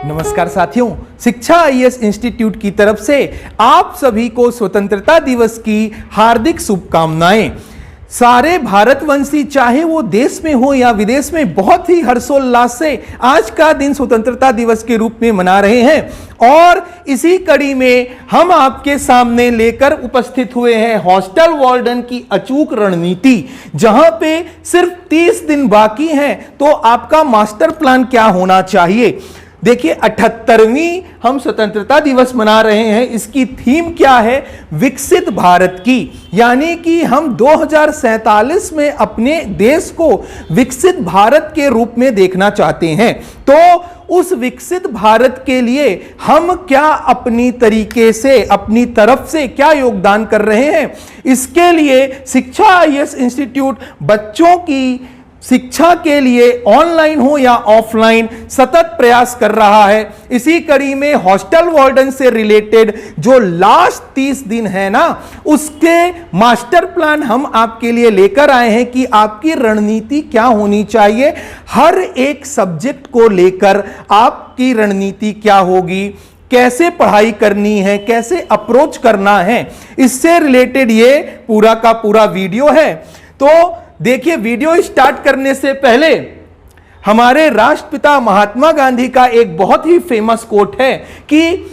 नमस्कार साथियों, शिक्षा आईएएस इंस्टीट्यूट की तरफ से आप सभी को स्वतंत्रता दिवस की हार्दिक शुभकामनाएं। सारे भारतवंशी चाहे वो देश में हो या विदेश में बहुत ही हर्षोल्लास से आज का दिन स्वतंत्रता दिवस के रूप में मना रहे हैं और इसी कड़ी में हम आपके सामने लेकर उपस्थित हुए हैं हॉस्टल वार्डन की अचूक रणनीति। जहां पे सिर्फ 30 दिन बाकी हैं तो आपका मास्टर प्लान क्या होना चाहिए। देखिए 78वीं हम स्वतंत्रता दिवस मना रहे हैं। इसकी थीम क्या है? विकसित भारत की, यानी कि हम 2047 में अपने देश को विकसित भारत के रूप में देखना चाहते हैं। तो उस विकसित भारत के लिए हम क्या अपनी तरीके से अपनी तरफ से क्या योगदान कर रहे हैं, इसके लिए शिक्षा आईएएस इंस्टीट्यूट बच्चों की शिक्षा के लिए ऑनलाइन हो या ऑफलाइन सतत प्रयास कर रहा है। इसी कड़ी में हॉस्टल वार्डन से रिलेटेड जो लास्ट 30 दिन है ना, उसके मास्टर प्लान हम आपके लिए लेकर आए हैं कि आपकी रणनीति क्या होनी चाहिए। हर एक सब्जेक्ट को लेकर आपकी रणनीति क्या होगी, कैसे पढ़ाई करनी है, कैसे अप्रोच करना है, इससे रिलेटेड ये पूरा का पूरा वीडियो है। तो देखिए, वीडियो स्टार्ट करने से पहले हमारे राष्ट्रपिता महात्मा गांधी का एक बहुत ही फेमस कोट है कि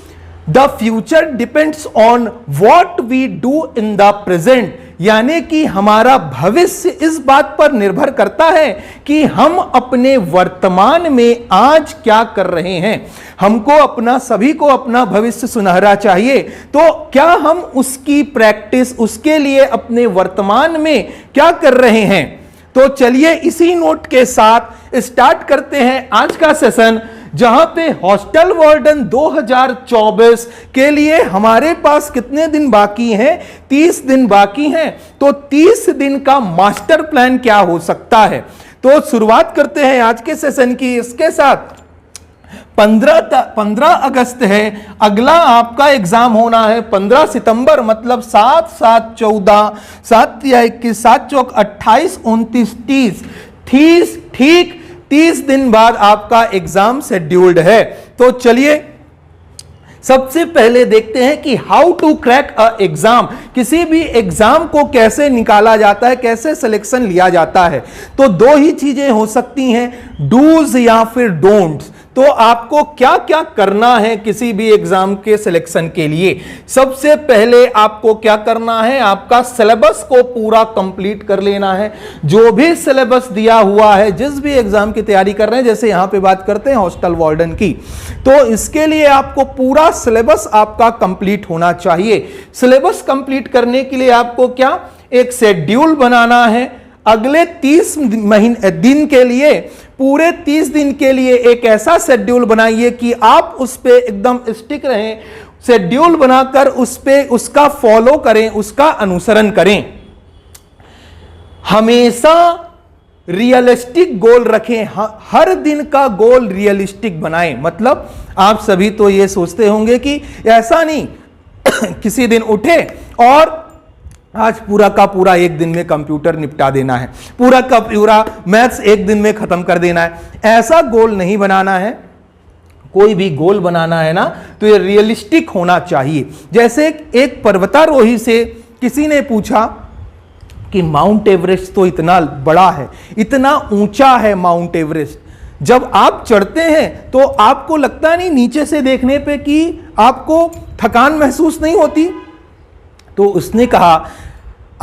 the future depends on what we do in the present, यानी कि हमारा भविष्य इस बात पर निर्भर करता है कि हम अपने वर्तमान में आज क्या कर रहे हैं। हमको सभी को अपना भविष्य सुनहरा चाहिए, तो क्या हम उसकी प्रैक्टिस, उसके लिए अपने वर्तमान में क्या कर रहे हैं। तो चलिए इसी नोट के साथ स्टार्ट करते हैं आज का सेशन, जहां पे हॉस्टल वार्डन 2024 के लिए हमारे पास कितने दिन बाकी हैं? 30 दिन बाकी हैं। तो 30 दिन का मास्टर प्लान क्या हो सकता है। तो शुरुआत करते हैं आज के सेशन की इसके साथ। 15 अगस्त है, अगला आपका एग्जाम होना है 15 सितंबर, मतलब 7/7/14, 7/21, 7/4/28, 29/30, ठीक 30 दिन बाद आपका एग्जाम शेड्यूल्ड है। तो चलिए सबसे पहले देखते हैं कि how to crack a exam, किसी भी एग्जाम को कैसे निकाला जाता है, कैसे सिलेक्शन लिया जाता है। तो दो ही चीजें हो सकती हैं, डूज या फिर डोंट्स। तो आपको क्या क्या करना है किसी भी एग्जाम के सिलेक्शन के लिए। सबसे पहले आपको क्या करना है, आपका सिलेबस को पूरा कंप्लीट कर लेना है। जो भी सिलेबस दिया हुआ है, जिस भी एग्जाम की तैयारी कर रहे हैं, जैसे यहां पे बात करते हैं हॉस्टल वार्डन की, तो इसके लिए आपको पूरा सिलेबस आपका कंप्लीट होना चाहिए। सिलेबस कंप्लीट करने के लिए आपको क्या, एक शेड्यूल बनाना है। अगले 30 दिन के लिए, पूरे 30 दिन के लिए एक ऐसा शेड्यूल बनाइए कि आप उस पे एकदम स्टिक रहें। शेड्यूल बनाकर उस पे उसका फॉलो करें, उसका अनुसरण करें। हमेशा रियलिस्टिक गोल रखें, हर दिन का गोल रियलिस्टिक बनाएं। मतलब आप सभी तो ये सोचते होंगे कि ऐसा नहीं किसी दिन उठे और आज पूरा का पूरा एक दिन में कंप्यूटर निपटा देना है, पूरा का पूरा मैथ्स एक दिन में खत्म कर देना है। ऐसा गोल नहीं बनाना है। कोई भी गोल बनाना है ना, तो ये रियलिस्टिक होना चाहिए। जैसे एक पर्वतारोही से किसी ने पूछा कि माउंट एवरेस्ट तो इतना बड़ा है, इतना ऊंचा है माउंट एवरेस्ट, जब आप चढ़ते हैं तो आपको लगता नहीं नीचे से देखने पे कि आपको थकान महसूस नहीं होती? तो उसने कहा,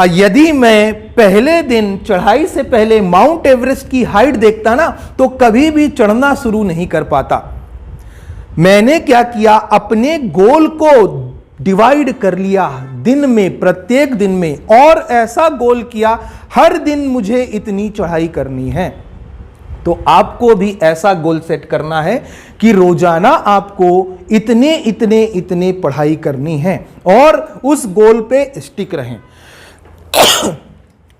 यदि मैं पहले दिन चढ़ाई से पहले माउंट एवरेस्ट की हाइट देखता ना, तो कभी भी चढ़ना शुरू नहीं कर पाता। मैंने क्या किया, अपने गोल को डिवाइड कर लिया दिन में, प्रत्येक दिन में, और ऐसा गोल किया हर दिन मुझे इतनी चढ़ाई करनी है। तो आपको भी ऐसा गोल सेट करना है कि रोजाना आपको इतने इतने इतने पढ़ाई करनी है और उस गोल पे स्टिक रहें।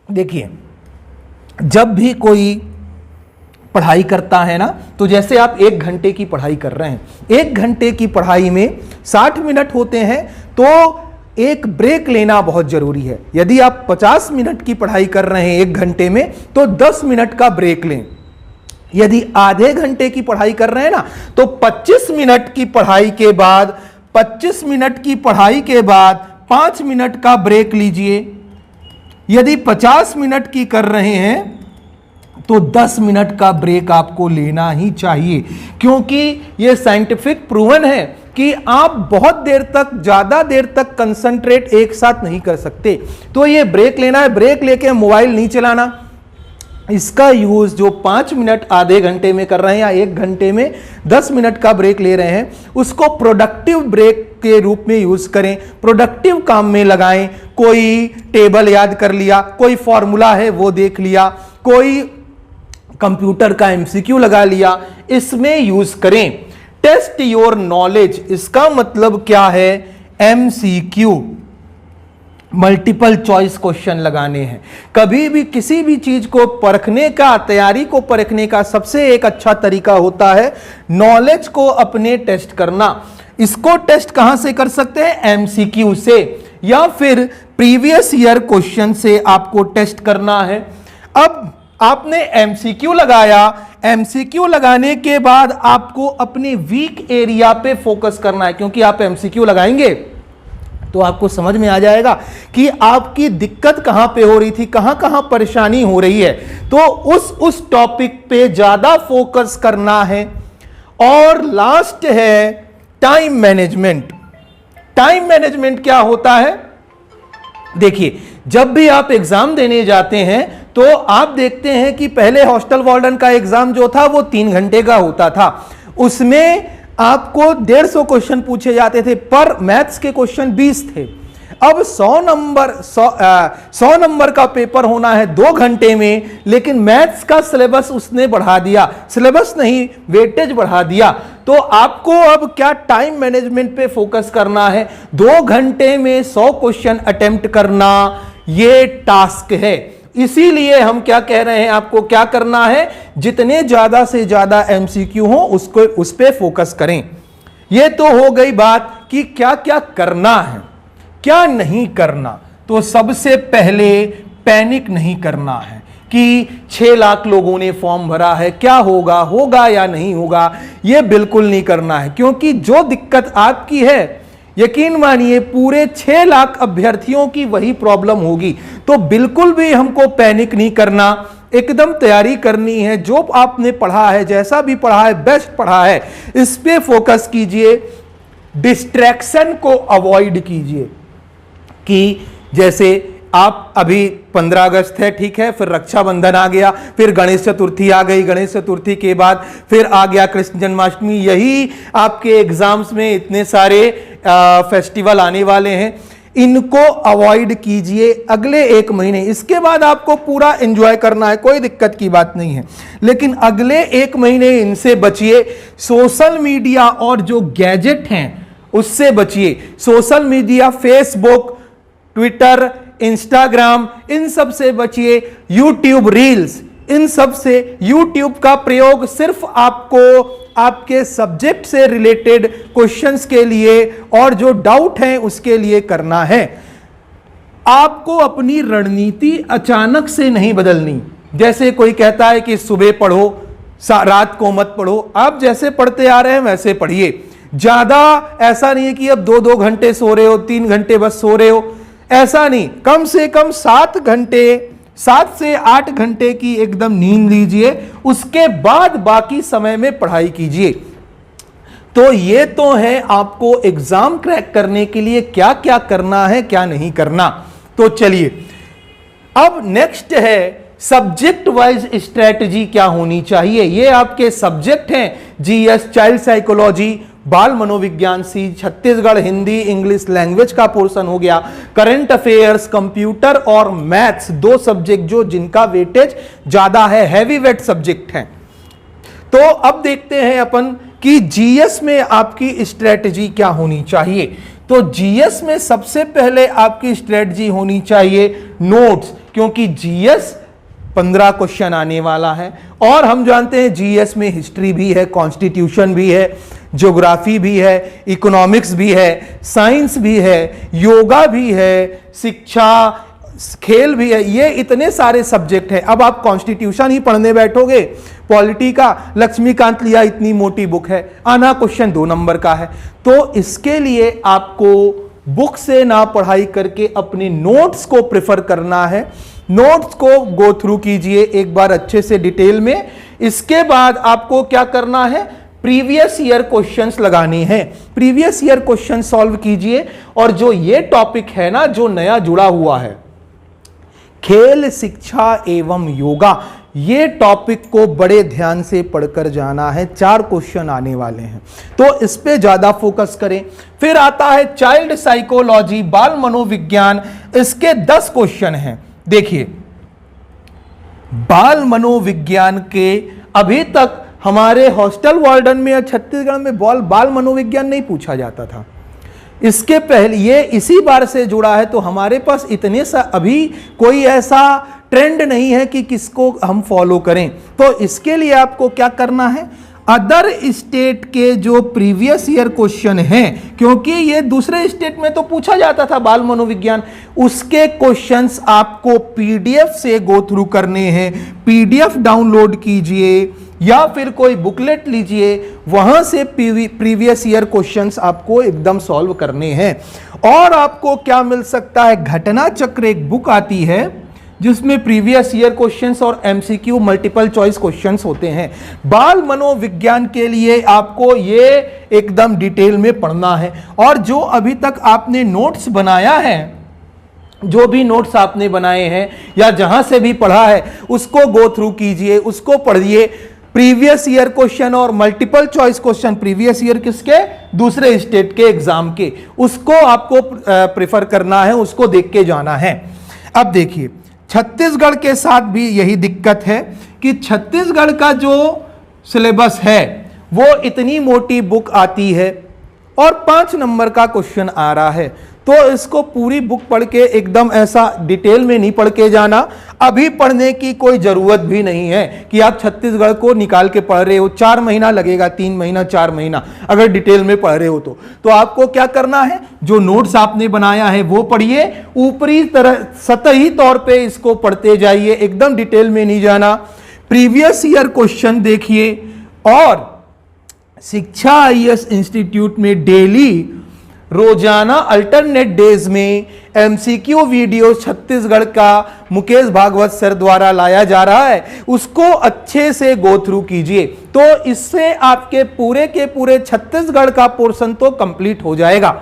देखिए, जब भी कोई पढ़ाई करता है ना, तो जैसे आप 1 घंटे की पढ़ाई कर रहे हैं, 1 घंटे की पढ़ाई में 60 मिनट होते हैं, तो एक ब्रेक लेना बहुत जरूरी है। यदि आप 50 मिनट की पढ़ाई कर रहे हैं 1 घंटे में, तो 10 मिनट का ब्रेक लें। यदि आधे घंटे की पढ़ाई कर रहे हैं ना, तो 25 मिनट की पढ़ाई के बाद 5 मिनट का ब्रेक लीजिए। यदि 50 मिनट की कर रहे हैं तो 10 मिनट का ब्रेक आपको लेना ही चाहिए, क्योंकि यह साइंटिफिक प्रूवन है कि आप बहुत देर तक, ज्यादा देर तक कंसंट्रेट एक साथ नहीं कर सकते। तो ये ब्रेक लेना है, ब्रेक लेके मोबाइल नहीं चलाना। इसका यूज जो 5 मिनट आधे घंटे में कर रहे हैं या 1 घंटे में 10 मिनट का ब्रेक ले रहे हैं, उसको प्रोडक्टिव ब्रेक के रूप में यूज करें, प्रोडक्टिव काम में लगाएं। कोई टेबल याद कर लिया, कोई फॉर्मूला है वो देख लिया, कोई कंप्यूटर का एमसीक्यू लगा लिया, इसमें यूज करें। टेस्ट योर नॉलेज, इसका मतलब क्या है? एमसीक्यू, मल्टीपल चॉइस क्वेश्चन लगाने हैं। कभी भी किसी भी चीज को परखने का, तैयारी को परखने का सबसे एक अच्छा तरीका होता है नॉलेज को अपने टेस्ट करना। इसको टेस्ट कहां से कर सकते हैं? एमसीक्यू से, या फिर प्रीवियस ईयर क्वेश्चन से आपको टेस्ट करना है। अब आपने एमसीक्यू लगाया, एमसीक्यू लगाने के बाद आपको अपने वीक एरिया पे फोकस करना है, क्योंकि आप एमसीक्यू लगाएंगे तो आपको समझ में आ जाएगा कि आपकी दिक्कत कहां पे हो रही थी, कहां कहां परेशानी हो रही है। तो उस टॉपिक पे ज्यादा फोकस करना है। और लास्ट है टाइम मैनेजमेंट। टाइम मैनेजमेंट क्या होता है? देखिए, जब भी आप एग्जाम देने जाते हैं तो आप देखते हैं कि पहले हॉस्टल वार्डन का एग्जाम जो था वो 3 घंटे का होता था। उसमें आपको 150 क्वेश्चन पूछे जाते थे, पर मैथ्स के क्वेश्चन 20 थे। अब 100 नंबर का पेपर होना है 2 घंटे में, लेकिन मैथ्स का सिलेबस उसने बढ़ा दिया, सिलेबस नहीं वेटेज बढ़ा दिया। तो आपको अब क्या टाइम मैनेजमेंट पे फोकस करना है। 2 घंटे में 100 क्वेश्चन अटेम्प्ट करना ये टास्क है। इसीलिए हम क्या कह रहे हैं, आपको क्या करना है, जितने ज्यादा से ज्यादा एमसीक्यू हो उसको उस पे फोकस करें। यह तो हो गई बात कि क्या क्या करना है, क्या नहीं करना। तो सबसे पहले पैनिक नहीं करना है कि 6 लाख लोगों ने फॉर्म भरा है, क्या होगा, होगा या नहीं होगा, यह बिल्कुल नहीं करना है। क्योंकि जो दिक्कत आपकी है, यकीन मानिए पूरे 6 लाख अभ्यर्थियों की वही प्रॉब्लम होगी। तो बिल्कुल भी हमको पैनिक नहीं करना, एकदम तैयारी करनी है। जो आपने पढ़ा है, जैसा भी पढ़ा है, बेस्ट पढ़ा है, इस पे फोकस कीजिए। डिस्ट्रैक्शन को अवॉइड कीजिए। कि जैसे आप अभी 15 अगस्त है, ठीक है, फिर रक्षाबंधन आ गया, फिर गणेश चतुर्थी आ गई, गणेश चतुर्थी के बाद फिर आ गया कृष्ण जन्माष्टमी। यही आपके एग्जाम्स में इतने सारे फेस्टिवल आने वाले हैं, इनको अवॉइड कीजिए अगले 1 महीने। इसके बाद आपको पूरा एंजॉय करना है, कोई दिक्कत की बात नहीं है, लेकिन अगले 1 महीने इनसे बचिए। सोशल मीडिया और जो गैजेट हैं उससे बचिए। Social media, Facebook, Twitter, Instagram, इन सब से बचिए। यूट्यूब रील्स, इन सब से। यूट्यूब का प्रयोग सिर्फ आपको आपके सब्जेक्ट से रिलेटेड क्वेश्चंस के लिए और जो डाउट है उसके लिए करना है। आपको अपनी रणनीति अचानक से नहीं बदलनी। जैसे कोई कहता है कि सुबह पढ़ो, रात को मत पढ़ो, आप जैसे पढ़ते आ रहे हैं वैसे पढ़िए। ज्यादा ऐसा नहीं है कि अब 2-2 घंटे सो रहे हो, 3 घंटे बस सो रहे हो, ऐसा नहीं। कम से कम 7 घंटे, 7 से 8 घंटे की एकदम नींद लीजिए, उसके बाद बाकी समय में पढ़ाई कीजिए। तो ये तो है आपको एग्जाम क्रैक करने के लिए क्या क्या करना है, क्या नहीं करना। तो चलिए, अब नेक्स्ट है सब्जेक्ट वाइज स्ट्रेटजी क्या होनी चाहिए। ये आपके सब्जेक्ट हैं, जीएस, चाइल्ड साइकोलॉजी, बाल मनोविज्ञान, सी, छत्तीसगढ़ हिंदी इंग्लिश लैंग्वेज का पोर्शन हो गया, करंट अफेयर्स, कंप्यूटर और मैथ्स, 2 सब्जेक्ट जो जिनका वेटेज ज्यादा है, हैवी वेट सब्जेक्ट हैं। तो अब देखते हैं अपन कि जीएस में आपकी स्ट्रेटजी क्या होनी चाहिए। तो जीएस में सबसे पहले आपकी स्ट्रेटजी होनी चाहिए नोट्स, क्योंकि जीएस 15 क्वेश्चन आने वाला है। और हम जानते हैं जीएस में हिस्ट्री भी है, कॉन्स्टिट्यूशन भी है, ज्योग्राफी भी है, इकोनॉमिक्स भी है, साइंस भी है, योगा भी है, शिक्षा, खेल भी है। ये इतने सारे सब्जेक्ट हैं। अब आप कॉन्स्टिट्यूशन ही पढ़ने बैठोगे, पॉलिटी का लक्ष्मीकांत लिया इतनी मोटी बुक है, आना क्वेश्चन 2 नंबर का है। तो इसके लिए आपको बुक से ना पढ़ाई करके अपने नोट्स को प्रेफर करना है। नोट्स को गो थ्रू कीजिए एक बार अच्छे से डिटेल में। इसके बाद आपको क्या करना है, प्रीवियस ईयर क्वेश्चंस लगाने हैं। प्रीवियस ईयर क्वेश्चन सॉल्व कीजिए। और जो ये टॉपिक है ना, जो नया जुड़ा हुआ है, खेल शिक्षा एवं योगा, ये टॉपिक को बड़े ध्यान से पढ़कर जाना है। 4 क्वेश्चन आने वाले हैं, तो इस पे ज्यादा फोकस करें। फिर आता है चाइल्ड साइकोलॉजी, बाल मनोविज्ञान, इसके 10 क्वेश्चन हैं। देखिए, बाल मनोविज्ञान के अभी तक हमारे हॉस्टल वार्डन में या छत्तीसगढ़ में बाल मनोविज्ञान नहीं पूछा जाता था। इसके पहले ये इसी बार से जुड़ा है, तो हमारे पास इतने सा अभी कोई ऐसा ट्रेंड नहीं है कि किसको हम फॉलो करें। तो इसके लिए आपको क्या करना है, अदर स्टेट के जो प्रीवियस ईयर क्वेश्चन हैं, क्योंकि ये दूसरे स्टेट में तो पूछा जाता था बाल मनोविज्ञान, उसके क्वेश्चंस आपको पीडीएफ से गो थ्रू करने हैं। पीडीएफ डाउनलोड कीजिए या फिर कोई बुकलेट लीजिए, वहां से प्रीवियस ईयर क्वेश्चंस आपको एकदम सॉल्व करने हैं। और आपको क्या मिल सकता है, घटना चक्र एक बुक आती है जिसमें प्रीवियस ईयर क्वेश्चंस और एमसीक्यू मल्टीपल चॉइस क्वेश्चंस होते हैं। बाल मनोविज्ञान के लिए आपको ये एकदम डिटेल में पढ़ना है। और जो अभी तक आपने नोट्स बनाया है, जो भी नोट्स आपने बनाए हैं या जहां से भी पढ़ा है, उसको गो थ्रू कीजिए, उसको पढ़िए। प्रीवियस ईयर क्वेश्चन और multiple choice question, previous year किसके, दूसरे स्टेट के एग्जाम के, उसको आपको प्रेफर करना है, उसको देख के जाना है। अब देखिए, छत्तीसगढ़ के साथ भी यही दिक्कत है कि छत्तीसगढ़ का जो सिलेबस है वो इतनी मोटी बुक आती है और 5 नंबर का क्वेश्चन आ रहा है। तो इसको पूरी बुक पढ़ के एकदम ऐसा डिटेल में नहीं पढ़ के जाना। अभी पढ़ने की कोई जरूरत भी नहीं है कि आप छत्तीसगढ़ को निकाल के पढ़ रहे हो, 4 महीना लगेगा, 3 महीना 4 महीना अगर डिटेल में पढ़ रहे हो तो आपको क्या करना है, जो नोट्स आपने बनाया है वो पढ़िए, ऊपरी तरह सतही तौर पे इसको पढ़ते जाइए, एकदम डिटेल में नहीं जाना। प्रीवियस ईयर क्वेश्चन देखिए। और शिक्षा आईएएस इंस्टीट्यूट में डेली रोजाना अल्टरनेट डेज में एमसीक्यू वीडियो छत्तीसगढ़ का मुकेश भागवत सर द्वारा लाया जा रहा है, उसको अच्छे से गो थ्रू कीजिए। तो इससे आपके पूरे के पूरे छत्तीसगढ़ का पोर्शन तो कंप्लीट हो जाएगा।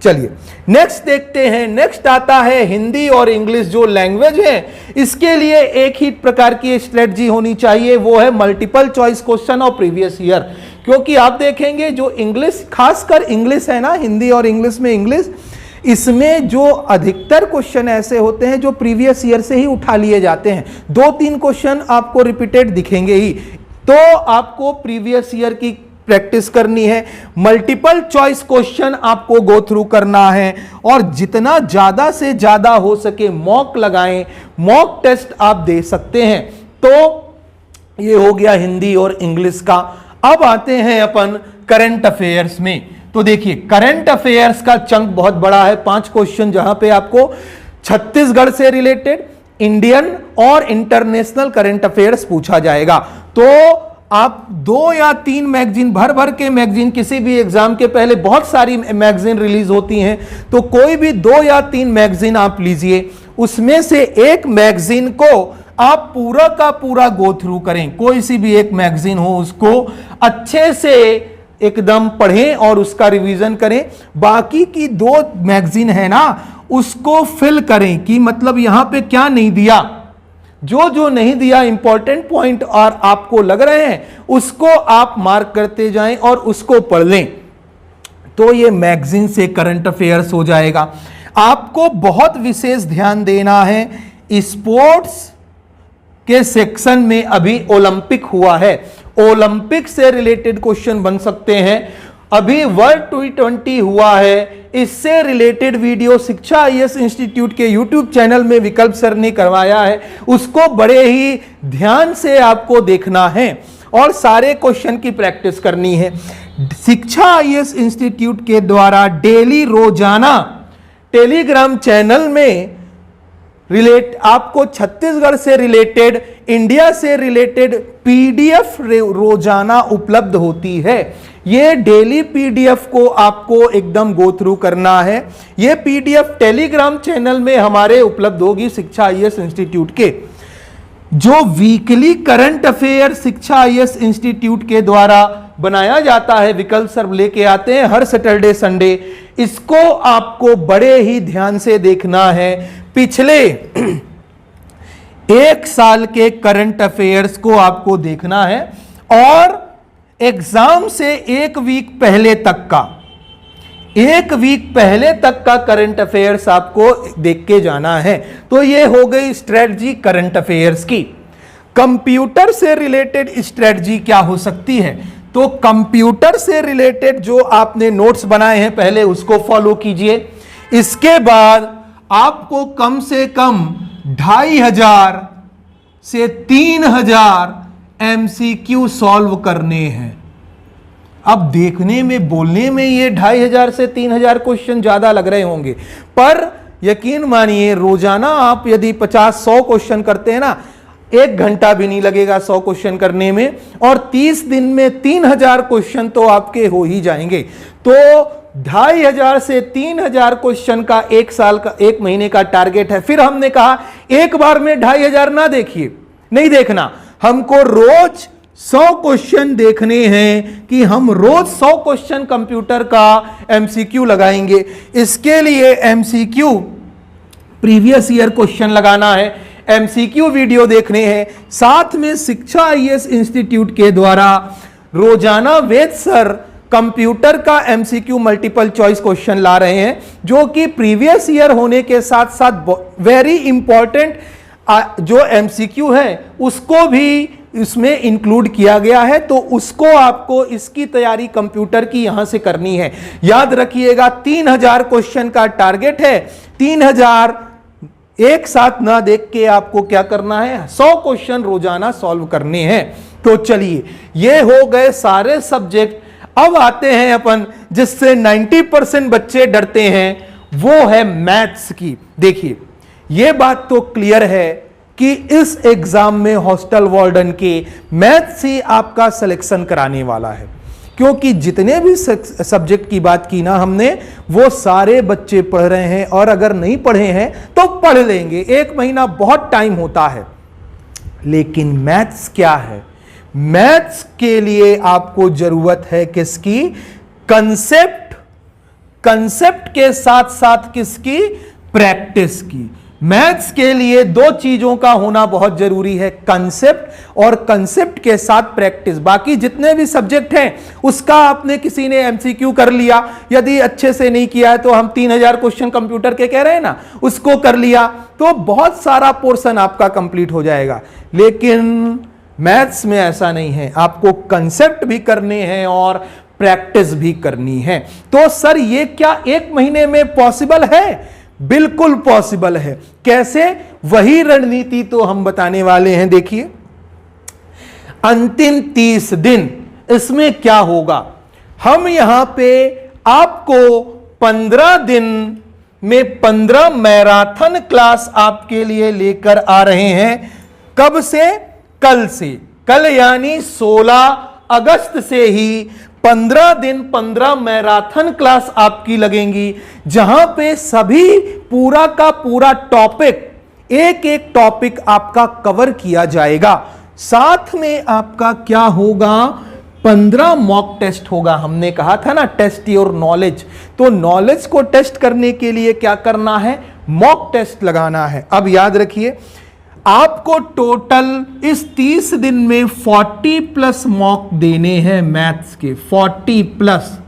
चलिए नेक्स्ट देखते हैं। नेक्स्ट आता है हिंदी और इंग्लिश, जो लैंग्वेज है इसके लिए एक ही प्रकार की स्ट्रेटजी होनी चाहिए, वो है मल्टीपल चॉइस क्वेश्चन और प्रीवियस ईयर। क्योंकि आप देखेंगे जो इंग्लिश, खासकर इंग्लिश है ना, हिंदी और इंग्लिश में इंग्लिश, इसमें जो अधिकतर क्वेश्चन ऐसे होते हैं जो प्रीवियस ईयर से ही उठा लिए जाते हैं। 2-3 क्वेश्चन आपको रिपीटेड दिखेंगे ही, तो आपको प्रीवियस ईयर की प्रैक्टिस करनी है। मल्टीपल चॉइस क्वेश्चन आपको गो थ्रू करना है और जितना ज्यादा से ज्यादा हो सके मॉक लगाएं, मॉक टेस्ट आप दे सकते हैं। तो ये हो गया हिंदी और इंग्लिश का। अब आते हैं अपन करंट अफेयर्स में। तो देखिए करंट अफेयर्स का चंक बहुत बड़ा है, 5 क्वेश्चन जहां पे आपको छत्तीसगढ़ से रिलेटेड, इंडियन और इंटरनेशनल करंट अफेयर्स पूछा जाएगा। तो आप 2 या 3 मैगजीन, भर भर के मैगजीन, किसी भी एग्जाम के पहले बहुत सारी मैगजीन रिलीज होती हैं, तो कोई भी 2 या 3 मैगजीन आप लीजिए, उसमें से एक मैगजीन को आप पूरा का पूरा गो थ्रू करें। कोई सी भी एक मैगजीन हो, उसको अच्छे से एकदम पढ़ें और उसका रिवीजन करें। बाकी की 2 मैगजीन है ना, उसको फिल करें कि मतलब यहां पे क्या नहीं दिया, जो नहीं दिया इंपॉर्टेंट पॉइंट और आपको लग रहे हैं, उसको आप मार्क करते जाएं और उसको पढ़ लें। तो ये मैगजीन से करंट अफेयर्स हो जाएगा। आपको बहुत विशेष ध्यान देना है, स्पोर्ट्स के सेक्शन में अभी ओलंपिक हुआ है, ओलंपिक से रिलेटेड क्वेश्चन बन सकते हैं। अभी वर्ल्ड T20 हुआ है, इससे रिलेटेड वीडियो शिक्षा आईएएस इंस्टीट्यूट के यूट्यूब चैनल में विकल्प सर ने करवाया है, उसको बड़े ही ध्यान से आपको देखना है और सारे क्वेश्चन की प्रैक्टिस करनी है। शिक्षा आईएएस इंस्टीट्यूट के द्वारा डेली रोजाना टेलीग्राम चैनल में आपको छत्तीसगढ़ से रिलेटेड, इंडिया से रिलेटेड पीडीएफ रोजाना उपलब्ध होती है। ये डेली पीडीएफ को आपको एकदम गो थ्रू करना है। ये पीडीएफ टेलीग्राम चैनल में हमारे उपलब्ध होगी शिक्षा आईएएस इंस्टीट्यूट के। जो वीकली करंट अफेयर शिक्षा आईएएस इंस्टीट्यूट के द्वारा बनाया जाता है, विकल्प सर लेके आते हैं हर सैटरडे संडे, इसको आपको बड़े ही ध्यान से देखना है। पिछले एक साल के करंट अफेयर्स को आपको देखना है और एग्जाम से एक वीक पहले तक का करंट अफेयर्स आपको देख के जाना है। तो ये हो गई स्ट्रेटजी करंट अफेयर्स की। कंप्यूटर से रिलेटेड स्ट्रेटजी क्या हो सकती है? तो कंप्यूटर से रिलेटेड जो आपने नोट्स बनाए हैं पहले उसको फॉलो कीजिए। इसके बाद आपको कम से कम 2500 से 3000 एमसीक्यू सॉल्व करने हैं। अब देखने में, बोलने में ये 2500 से 3000 क्वेश्चन ज्यादा लग रहे होंगे, पर यकीन मानिए रोजाना आप यदि 50-100 क्वेश्चन करते हैं ना, 1 घंटा भी नहीं लगेगा 100 क्वेश्चन करने में, और 30 दिन में 3000 क्वेश्चन तो आपके हो ही जाएंगे। तो 2500 से 3000 क्वेश्चन का 1 साल का, 1 महीने का टारगेट है। फिर हमने कहा एक बार में 2500 ना देखिए, नहीं देखना, हमको रोज 100 क्वेश्चन देखने हैं कि हम रोज 100 क्वेश्चन कंप्यूटर का एमसीक्यू लगाएंगे। इसके लिए एमसीक्यू प्रीवियस ईयर क्वेश्चन लगाना है, एमसीक्यू वीडियो देखने हैं, साथ में शिक्षा आईएएस इंस्टीट्यूट के द्वारा रोजाना वेद सर कंप्यूटर का एमसीक्यू मल्टीपल चॉइस क्वेश्चन ला रहे हैं, जो कि प्रीवियस ईयर होने के साथ साथ वेरी इंपॉर्टेंट जो एमसीक्यू है उसको भी इसमें इंक्लूड किया गया है। तो उसको आपको, इसकी तैयारी कंप्यूटर की यहां से करनी है। याद रखिएगा 3000 क्वेश्चन का टारगेट है। 3000 एक साथ ना देख के आपको क्या करना है, 100 क्वेश्चन रोजाना सॉल्व करने हैं। तो चलिए, ये हो गए सारे सब्जेक्ट। अब आते हैं अपन जिससे 90% बच्चे डरते हैं, वो है मैथ्स की। देखिए, ये बात तो क्लियर है कि इस एग्जाम में हॉस्टल वार्डन के मैथ्स ही आपका सिलेक्शन कराने वाला है, क्योंकि जितने भी सब्जेक्ट की बात की ना हमने, वो सारे बच्चे पढ़ रहे हैं, और अगर नहीं पढ़े हैं तो पढ़ लेंगे। 1 महीना बहुत टाइम होता है। लेकिन मैथ्स क्या है? मैथ्स के लिए आपको जरूरत है किसकी? कंसेप्ट के साथ साथ किसकी? प्रैक्टिस की। मैथ्स के लिए 2 चीजों का होना बहुत जरूरी है, कंसेप्ट और कंसेप्ट के साथ प्रैक्टिस। बाकी जितने भी सब्जेक्ट हैं उसका आपने किसी ने एमसीक्यू कर लिया, यदि अच्छे से नहीं किया है तो हम 3000 क्वेश्चन कंप्यूटर के कह रहे हैं ना, उसको कर लिया तो बहुत सारा पोर्शन आपका कंप्लीट हो जाएगा। लेकिन मैथ्स में ऐसा नहीं है, आपको कंसेप्ट भी करने हैं और प्रैक्टिस भी करनी है। तो सर ये क्या 1 महीने में पॉसिबल है? बिल्कुल पॉसिबल है। कैसे? वही रणनीति तो हम बताने वाले हैं। देखिए, अंतिम 30 दिन इसमें क्या होगा, हम यहां पे आपको 15 दिन में 15 मैराथन क्लास आपके लिए लेकर आ रहे हैं। कब से? कल से। कल यानी 16 अगस्त से ही 15 दिन 15 मैराथन क्लास आपकी लगेंगी, जहां पे सभी पूरा का पूरा टॉपिक, एक टॉपिक आपका कवर किया जाएगा। साथ में आपका क्या होगा? 15 मॉक टेस्ट होगा। हमने कहा था ना, टेस्ट योर नॉलेज। तो नॉलेज को टेस्ट करने के लिए क्या करना है? मॉक टेस्ट लगाना है। अब याद रखिए, आपको टोटल इस 30 दिन में 40+ मॉक देने हैं मैथ्स के। 40+।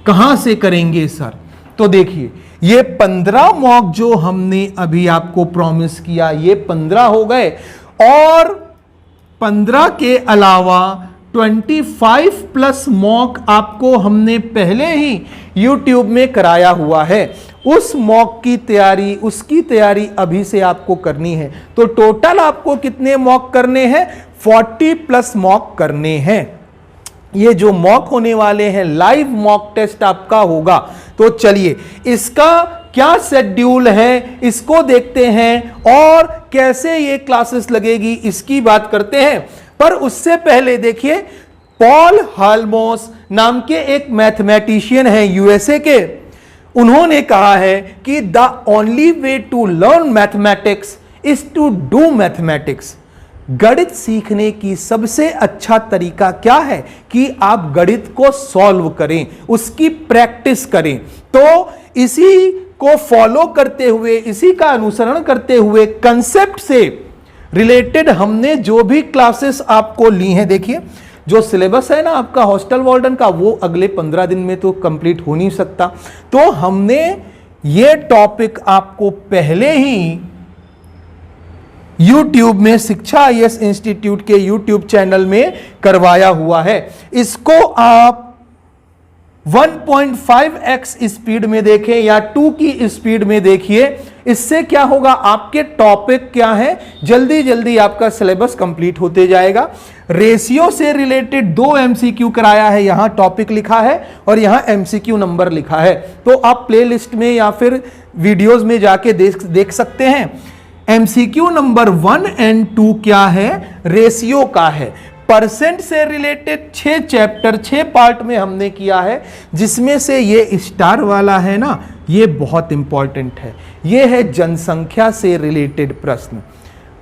कहां से करेंगे सर? तो देखिए, ये 15 मॉक जो हमने अभी आपको प्रॉमिस किया, ये 15 हो गए, और 15 के अलावा 25+ मॉक आपको हमने पहले ही YouTube में कराया हुआ है। उस मॉक की तैयारी, उसकी तैयारी अभी से आपको करनी है। तो टोटल आपको कितने मॉक करने हैं? 40+ मॉक करने हैं। ये जो मॉक होने वाले हैं, लाइव मॉक टेस्ट आपका होगा। तो चलिए, इसका क्या शेड्यूल है इसको देखते हैं और कैसे ये क्लासेस लगेगी इसकी बात करते हैं। पर उससे पहले देखिए, पॉल हाल्मोस नाम के एक मैथमेटिशियन हैं यूएसए के, उन्होंने कहा है कि the only way to learn mathematics is to do mathematics. गणित सीखने की सबसे अच्छा तरीका क्या है कि आप गणित को सॉल्व करें, उसकी प्रैक्टिस करें। तो इसी को फॉलो करते हुए, इसी का अनुसरण करते हुए कंसेप्ट से रिलेटेड हमने जो भी क्लासेस आपको ली हैं, देखिए जो सिलेबस है ना आपका हॉस्टल वार्डन का, वो अगले 15 दिन में तो कंप्लीट हो नहीं सकता। तो हमने ये टॉपिक आपको पहले ही YouTube में शिक्षा आईएएस इंस्टीट्यूट के YouTube चैनल में करवाया हुआ है। इसको आप 1.5x स्पीड में देखें या 2 की स्पीड में देखिए। इससे क्या होगा, आपके टॉपिक क्या है, जल्दी जल्दी आपका सिलेबस कंप्लीट होते जाएगा। रेशियो से रिलेटेड 2 MCQ कराया है, यहां टॉपिक लिखा है और यहां MCQ नंबर लिखा है। तो आप प्लेलिस्ट में या फिर वीडियोस में जाके देख सकते हैं। MCQ नंबर 1 और 2 क्या है, रेशियो का है। परसेंट से रिलेटेड 6 चैप्टर 6 पार्ट में हमने किया है, जिसमें से ये स्टार वाला है ना, ये बहुत इंपॉर्टेंट है। ये है जनसंख्या से रिलेटेड प्रश्न,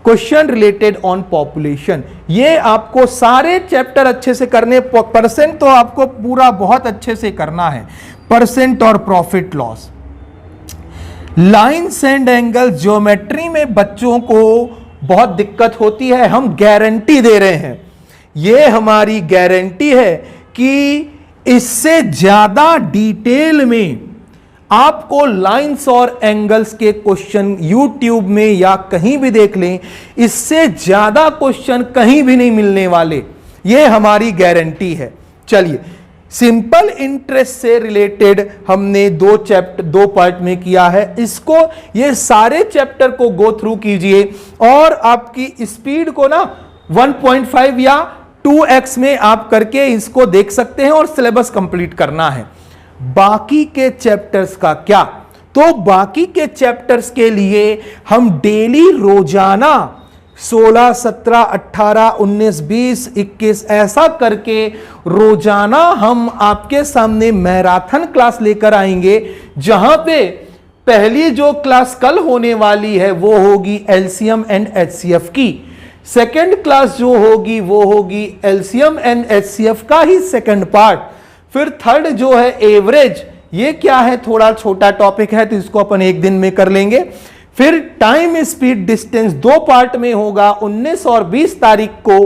क्वेश्चन रिलेटेड ऑन पॉपुलेशन। ये आपको सारे चैप्टर अच्छे से करने, परसेंट तो आपको पूरा बहुत अच्छे से करना है, परसेंट और profit loss. Lines and angle, geometry में बच्चों को बहुत दिक्कत होती है, हम गारंटी दे रहे हैं, ये हमारी गारंटी है कि इससे ज्यादा डिटेल में आपको लाइंस और एंगल्स के क्वेश्चन YouTube में या कहीं भी देख लें, इससे ज्यादा क्वेश्चन कहीं भी नहीं मिलने वाले, ये हमारी गारंटी है। चलिए, सिंपल इंटरेस्ट से रिलेटेड हमने 2 पार्ट में किया है। इसको, ये सारे चैप्टर को गो थ्रू कीजिए और आपकी स्पीड को ना 1.5 या 2x में आप करके इसको देख सकते हैं और सिलेबस कंप्लीट करना है। बाकी के चैप्टर्स का क्या, तो बाकी के चैप्टर्स के लिए हम डेली रोजाना 16, 17, 18, 19, 20, 21 ऐसा करके रोजाना हम आपके सामने मैराथन क्लास लेकर आएंगे, जहां पे पहली जो क्लास कल होने वाली है वो होगी एलसीएम एंड एचसीएफ की। सेकेंड क्लास जो होगी वो होगी एलसीएम एंड एचसीएफ का ही सेकेंड पार्ट। फिर थर्ड जो है एवरेज, ये क्या है, थोड़ा छोटा टॉपिक है तो इसको अपन एक दिन में कर लेंगे। फिर टाइम स्पीड डिस्टेंस 2 पार्ट में होगा, 19 और 20 तारीख को।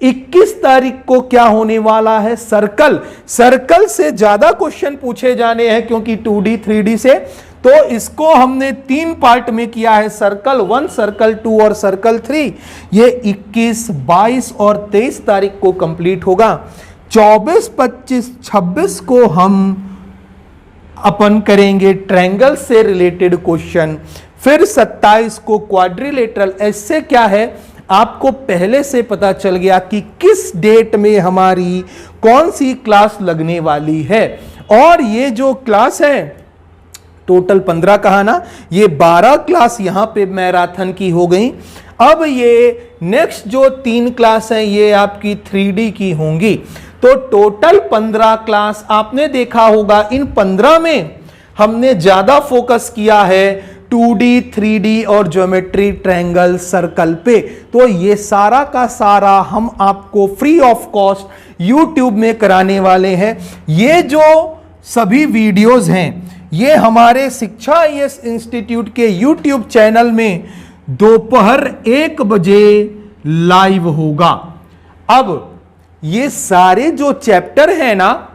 21 तारीख को क्या होने वाला है, सर्कल। सर्कल से ज्यादा क्वेश्चन पूछे जाने हैं क्योंकि 2D 3D से, तो इसको हमने 3 पार्ट में किया है, सर्कल 1, सर्कल 2 और सर्कल 3। ये 21, 22 और 23 तारीख को कंप्लीट होगा। 24, 25, 26 को हम अपन करेंगे ट्रायंगल से रिलेटेड क्वेश्चन। फिर 27 को क्वाड्रिलेटरल। ऐसे क्या है, आपको पहले से पता चल गया कि किस डेट में हमारी कौन सी क्लास लगने वाली है। और ये जो क्लास है टोटल 15 कहा ना, ये 12 क्लास यहां पे मैराथन की हो गई। अब ये नेक्स्ट जो 3 क्लास हैं ये आपकी 3D की होंगी। तो टोटल 15 क्लास आपने देखा होगा। इन 15 में हमने ज्यादा फोकस किया है 2D, 3D और ज्योमेट्री, ट्रायंगल, सर्कल पे। तो ये सारा का सारा हम आपको फ्री ऑफ कॉस्ट YouTube में कराने वाले हैं। ये जो सभी वीडियोस हैं ये हमारे शिक्षा आईएएस इंस्टीट्यूट के YouTube चैनल में दोपहर 1 बजे लाइव होगा। अब ये सारे जो चैप्टर हैं ना,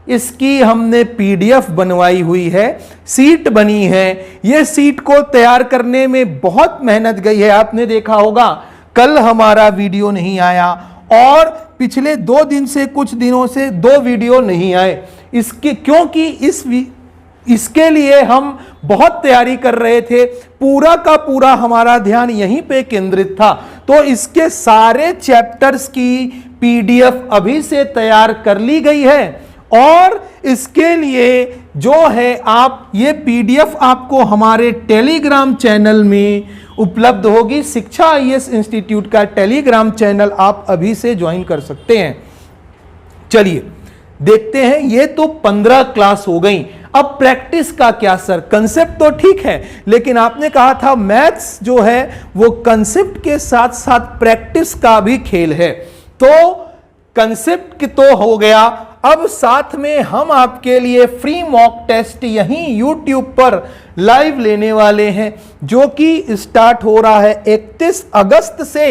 इसकी हमने PDF बनवाई हुई है, सीट बनी है। ये सीट को तैयार करने में बहुत मेहनत गई है। आपने देखा होगा कल हमारा वीडियो नहीं आया और पिछले 2 दिन से, कुछ दिनों से 2 वीडियो नहीं आए। इसके क्योंकि इसके लिए हम बहुत तैयारी कर रहे थे, पूरा का पूरा हमारा ध्यान यहीं पे केंद्रित था। तो इसके सारे चैप्टर्स की PDF अभी से तैयार कर ली गई है और इसके लिए जो है आप ये पीडीएफ आपको हमारे टेलीग्राम चैनल में उपलब्ध होगी। शिक्षा आईएएस इंस्टीट्यूट का टेलीग्राम चैनल आप अभी से ज्वाइन कर सकते हैं। चलिए देखते हैं, ये तो 15 क्लास हो गई। अब प्रैक्टिस का क्या सर? कंसेप्ट तो ठीक है, लेकिन आपने कहा था मैथ्स जो है वो कंसेप्ट के साथ साथ प्रैक्टिस का भी खेल है। तो कंसेप्ट तो हो गया, अब साथ में हम आपके लिए फ्री मॉक टेस्ट यहीं यूट्यूब पर लाइव लेने वाले हैं, जो कि स्टार्ट हो रहा है 31 अगस्त से।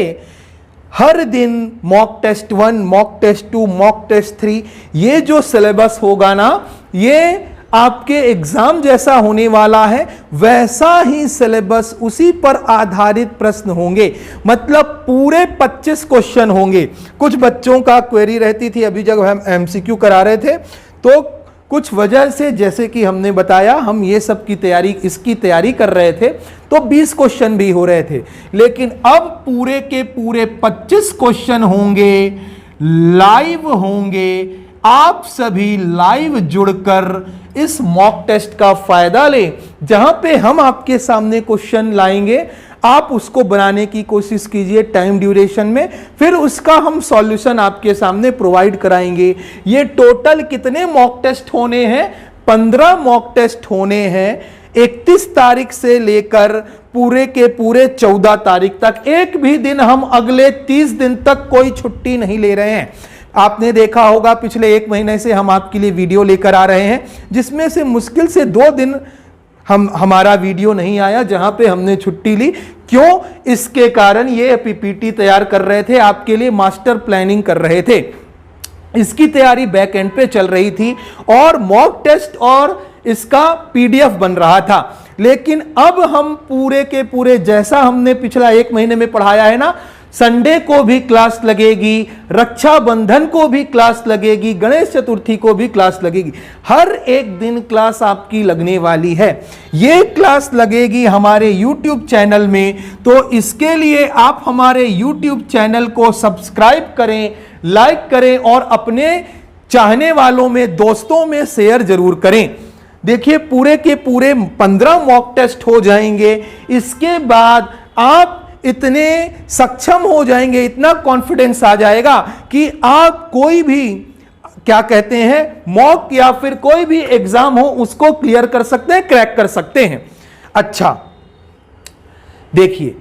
हर दिन mock test 1, mock test 2, mock test 3, ये जो सिलेबस होगा ना, ये आपके एग्जाम जैसा होने वाला है। वैसा ही सिलेबस, उसी पर आधारित प्रश्न होंगे, मतलब पूरे 25 क्वेश्चन होंगे। कुछ बच्चों का क्वेरी रहती थी, अभी जब हम एमसीक्यू करा रहे थे तो कुछ वजह से, जैसे कि हमने बताया, हम ये सब की तैयारी, इसकी तैयारी कर रहे थे तो 20 क्वेश्चन भी हो रहे थे, लेकिन अब पूरे के पूरे 25 क्वेश्चन होंगे, लाइव होंगे। आप सभी लाइव जुड़कर इस मॉक टेस्ट का फायदा लें, जहां पे हम आपके सामने क्वेश्चन लाएंगे, आप उसको बनाने की कोशिश कीजिए टाइम ड्यूरेशन में, फिर उसका हम सॉल्यूशन आपके सामने प्रोवाइड कराएंगे। ये टोटल कितने मॉक टेस्ट होने हैं? 15 मॉक टेस्ट होने हैं, 31 तारीख से लेकर पूरे के पूरे 14 तारीख तक। एक भी दिन हम अगले 30 दिन तक कोई छुट्टी नहीं ले रहे हैं। आपने देखा होगा पिछले 1 महीने से हम आपके लिए वीडियो लेकर आ रहे हैं, जिसमें से मुश्किल से 2 दिन हमारा वीडियो नहीं आया जहां पे हमने छुट्टी ली। क्यों? इसके कारण ये पीपीटी तैयार कर रहे थे, आपके लिए मास्टर प्लानिंग कर रहे थे, इसकी तैयारी बैक एंड पे चल रही थी, और मॉक टेस्ट और इसका पीडीएफ बन रहा था। लेकिन अब हम पूरे के पूरे, जैसा हमने पिछला 1 महीने में पढ़ाया है ना, संडे को भी क्लास लगेगी, रक्षाबंधन को भी क्लास लगेगी, गणेश चतुर्थी को भी क्लास लगेगी, हर एक दिन क्लास आपकी लगने वाली है। ये क्लास लगेगी हमारे YouTube चैनल में, तो इसके लिए आप हमारे YouTube चैनल को सब्सक्राइब करें, लाइक करें और अपने चाहने वालों में, दोस्तों में शेयर जरूर करें। देखिए पूरे के पूरे 15 मॉक टेस्ट हो जाएंगे, इसके बाद आप इतने सक्षम हो जाएंगे, इतना कॉन्फिडेंस आ जाएगा कि आप कोई भी, क्या कहते हैं, मॉक या फिर कोई भी एग्जाम हो उसको क्लियर कर सकते हैं, क्रैक कर सकते हैं। अच्छा देखिए,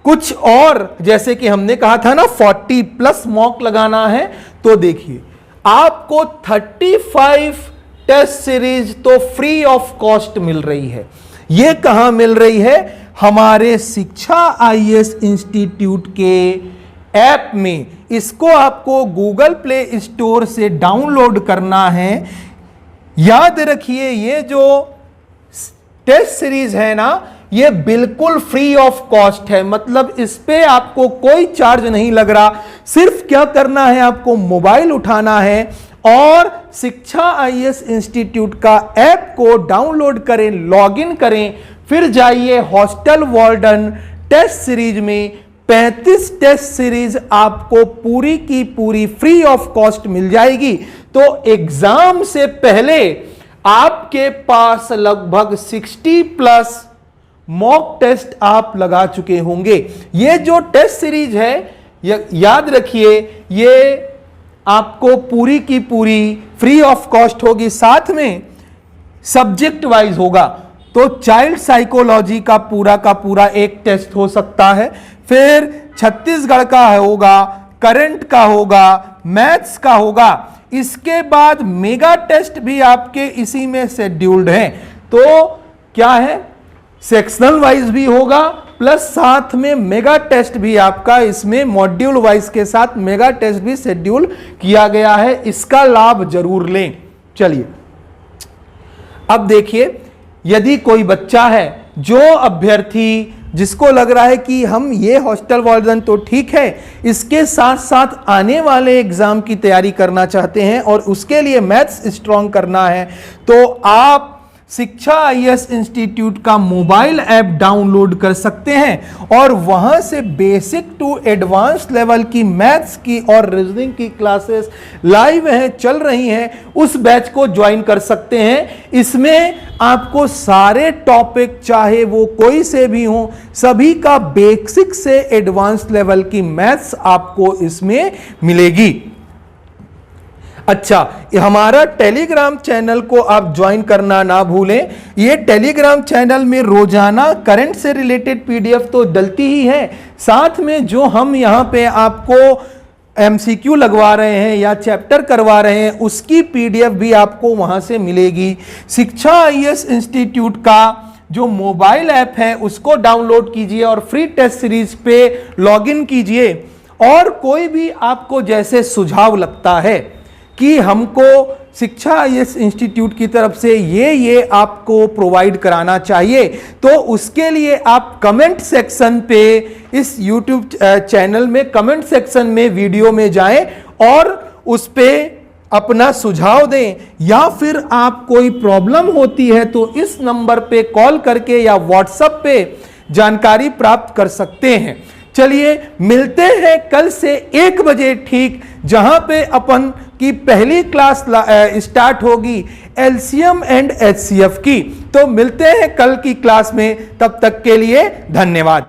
कुछ और, जैसे कि हमने कहा था ना 40+ मॉक लगाना है, तो देखिए आपको 35 टेस्ट सीरीज तो फ्री ऑफ कॉस्ट मिल रही है। ये कहां मिल रही है? हमारे शिक्षा आईएएस इंस्टीट्यूट के ऐप में। इसको आपको गूगल प्ले स्टोर से डाउनलोड करना है। याद रखिए, ये जो टेस्ट सीरीज है ना, ये बिल्कुल फ्री ऑफ कॉस्ट है, मतलब इस पे आपको कोई चार्ज नहीं लग रहा। सिर्फ क्या करना है, आपको मोबाइल उठाना है और शिक्षा आईएएस इंस्टीट्यूट का ऐप को डाउनलोड करें, लॉगिन करें, फिर जाइए हॉस्टल वार्डन टेस्ट सीरीज में। 35 टेस्ट सीरीज आपको पूरी की पूरी फ्री ऑफ कॉस्ट मिल जाएगी। तो एग्जाम से पहले आपके पास लगभग 60+ मॉक टेस्ट आप लगा चुके होंगे। ये जो टेस्ट सीरीज है, याद रखिए, ये आपको पूरी की पूरी फ्री ऑफ कॉस्ट होगी, साथ में सब्जेक्ट वाइज होगा। तो चाइल्ड साइकोलॉजी का पूरा एक टेस्ट हो सकता है, फिर छत्तीसगढ़ का होगा, करंट का होगा, मैथ्स का होगा। इसके बाद मेगा टेस्ट भी आपके इसी में शेड्यूल्ड हैं। तो क्या है, सेक्शनल वाइज भी होगा, प्लस साथ में मेगा टेस्ट भी आपका इसमें मॉड्यूल वाइज के साथ मेगा टेस्ट भी शेड्यूल किया गया है। इसका लाभ जरूर लें। चलिए अब देखिए, यदि कोई बच्चा है, जो अभ्यर्थी जिसको लग रहा है कि हम ये हॉस्टल वार्डन तो ठीक है, इसके साथ साथ आने वाले एग्जाम की तैयारी करना चाहते हैं और उसके लिए मैथ्स स्ट्रांग करना है, तो आप शिक्षा आईएएस इंस्टीट्यूट का मोबाइल ऐप डाउनलोड कर सकते हैं और वहां से बेसिक टू एडवांस लेवल की मैथ्स की और रीजनिंग की क्लासेस लाइव हैं, चल रही हैं। उस बैच को ज्वाइन कर सकते हैं। इसमें आपको सारे टॉपिक चाहे वो कोई से भी हो, सभी का बेसिक से एडवांस लेवल की मैथ्स आपको इसमें मिलेगी। अच्छा, हमारा टेलीग्राम चैनल को आप ज्वाइन करना ना भूलें। ये टेलीग्राम चैनल में रोजाना करंट से रिलेटेड पीडीएफ तो डलती ही है, साथ में जो हम यहाँ पे आपको एमसीक्यू लगवा रहे हैं या चैप्टर करवा रहे हैं उसकी पीडीएफ भी आपको वहां से मिलेगी। शिक्षा आईएएस इंस्टीट्यूट का जो मोबाइल ऐप है उसको डाउनलोड कीजिए और फ्री टेस्ट सीरीज पे लॉगिन कीजिए। और कोई भी आपको जैसे सुझाव लगता है कि हमको शिक्षा आईएएस इंस्टीट्यूट की तरफ से ये आपको प्रोवाइड कराना चाहिए, तो उसके लिए आप कमेंट सेक्शन पे इस यूट्यूब चैनल में कमेंट सेक्शन में वीडियो में जाएं और उस पे अपना सुझाव दें। या फिर आप कोई प्रॉब्लम होती है तो इस नंबर पे कॉल करके या व्हाट्सएप पे जानकारी प्राप्त कर सकते हैं। चलिए मिलते हैं कल से 1 बजे ठीक, जहां पे अपन की पहली क्लास स्टार्ट होगी एलसीएम एंड एचसीएफ की। तो मिलते हैं कल की क्लास में, तब तक के लिए धन्यवाद।